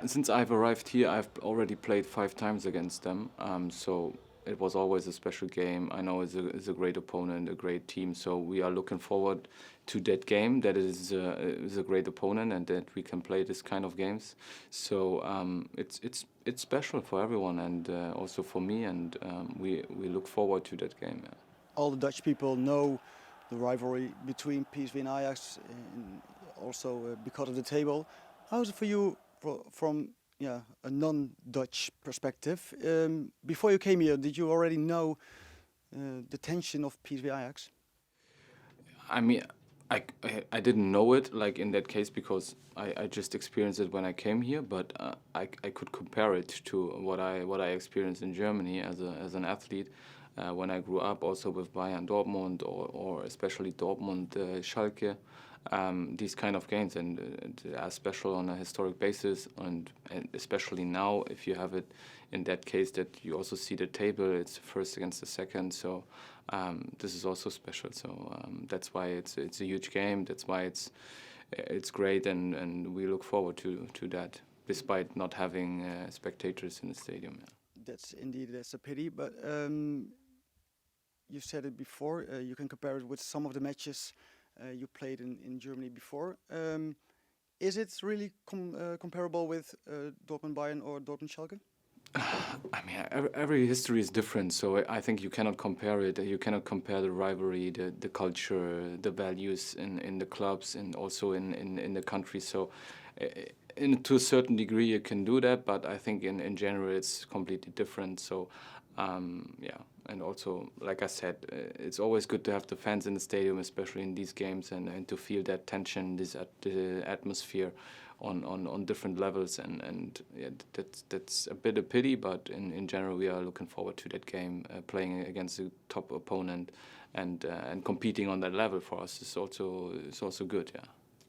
Since I've arrived here, I've already played 5 times against them. So it was always a special game. I know it's a great opponent, a great team. So we are looking forward to that game. That is a great opponent, and that we can play this kind of games. So it's special for everyone, and also for me. And we look forward to that game. Yeah. All the Dutch people know the rivalry between PSV and Ajax, and also because of the table. How is it for you from a non-Dutch perspective? Before you came here, did you already know the tension of PSV Ajax? I mean, I didn't know it like in that case because I just experienced it when I came here, but I could compare it to what I experienced in Germany as an athlete when I grew up, also with Bayern Dortmund or especially Dortmund Schalke. These kind of games and they are special on a historic basis, and especially now if you have it in that case that you also see the table, it's first against the second, so this is also special. So that's why it's a huge game. That's why it's great, and we look forward to that, despite not having spectators in the stadium. Yeah. That's a pity, but you said it before. You can compare it with some of the matches you played in Germany before. Is it really comparable with Dortmund Bayern or Dortmund Schalke? I mean, every history is different, so I think you cannot compare it. You cannot compare the rivalry, the culture, the values in the clubs, and also in the country. So, to a certain degree, you can do that, but I think in general it's completely different. So, yeah, and also, like I said, it's always good to have the fans in the stadium, especially in these games, and to feel that tension, the atmosphere on different levels, and yeah, that's a bit a pity, but in general we are looking forward to that game, playing against a top opponent, and competing on that level for us is also good. Yeah.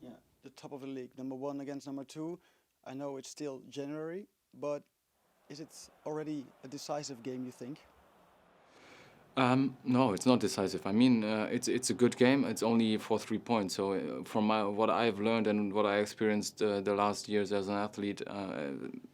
Yeah, the top of the league, number one against number two. I know it's still January, but is it already a decisive game, you think? No, it's not decisive. I mean, it's a good game. It's only for 3 points. So from what I've learned and what I experienced the last years as an athlete,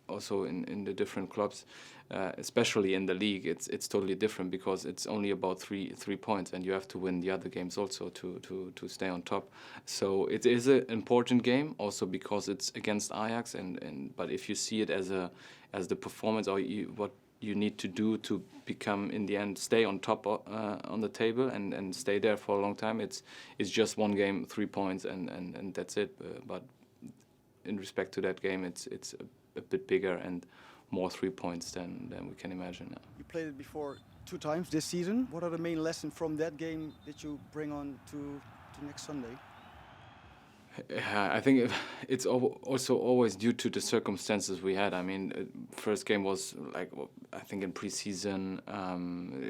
also in the different clubs, especially in the league, it's totally different because it's only about three points, and you have to win the other games also to stay on top. So it is an important game also because it's against Ajax, and but if you see it as the performance or what you need to do to become in the end stay on top on the table and stay there for a long time. It's just one game, 3 points, and that's it. But in respect to that game, it's a bit bigger and more 3 points than we can imagine. You played it before 2 times this season. What are the main lessons from that game that you bring on to next Sunday? Yeah, I think it's also always due to the circumstances we had. I mean, first game was like I think in preseason.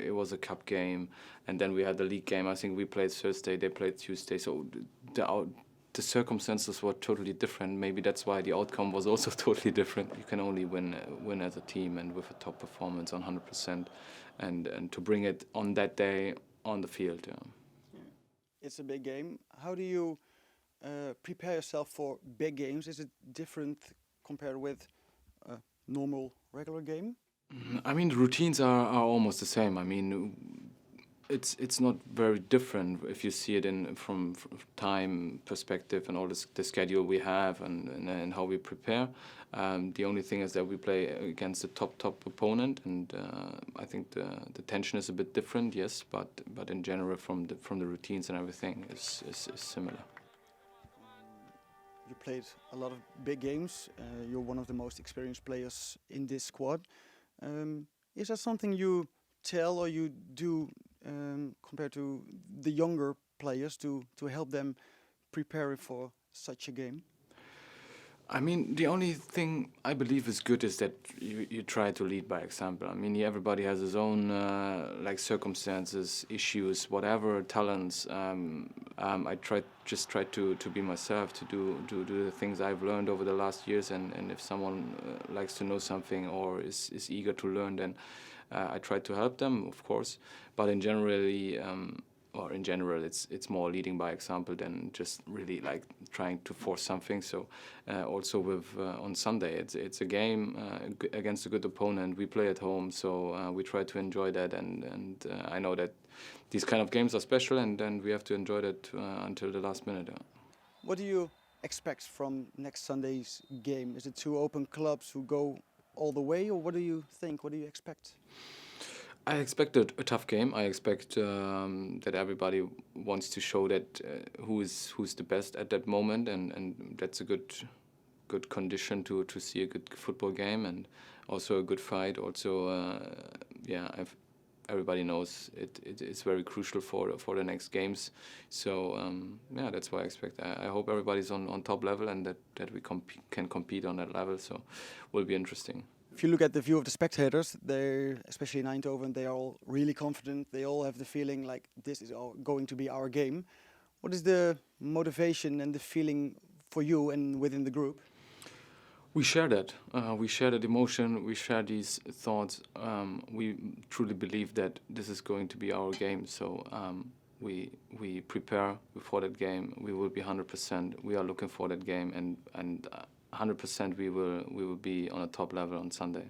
It was a cup game, and then we had the league game. I think we played Thursday, they played Tuesday. So the circumstances were totally different. Maybe that's why the outcome was also totally different. You can only win as a team and with a top performance on 100%, and to bring it on that day on the field. Yeah. It's a big game. How do you prepare yourself for big games? Is it different compared with a normal regular game? I mean, the routines are almost the same. I mean, it's not very different if you see it from time perspective and all the schedule we have and how we prepare. The only thing is that we play against a top opponent, and I think the tension is a bit different, yes, but in general from the routines and everything is similar. You played a lot of big games. You're one of the most experienced players in this squad. Is that something you tell or you do compared to the younger players to help them prepare for such a game? I mean, the only thing I believe is good is that you try to lead by example. I mean, everybody has his own like circumstances, issues, whatever, talents. I try to be myself, to do the things I've learned over the last years, and if someone likes to know something or is eager to learn, then I try to help them, of course. But in generally, or in general, it's more leading by example than just really like trying to force something. So also with on Sunday, it's a game against a good opponent. We play at home, so we try to enjoy that. And I know that these kind of games are special, and we have to enjoy that until the last minute. What do you expect from next Sunday's game? Is it two open clubs who go all the way, or what do you think? What do you expect? I expect a tough game. I expect that everybody wants to show that who's the best at that moment, and that's a good condition to see a good football game, and also a good fight. Also, everybody knows it is very crucial for the next games. So that's what I expect. I hope everybody's on top level, and that we can compete on that level. So will be interesting. If you look at the view of the spectators, they're, especially in Eindhoven, they are all really confident. They all have the feeling like this is going to be our game. What is the motivation and the feeling for you and within the group? We share that. We share that emotion. We share these thoughts. We truly believe that this is going to be our game. So we prepare for that game. We will be 100%. We are looking for that game, and 100% we will be on a top level on Sunday.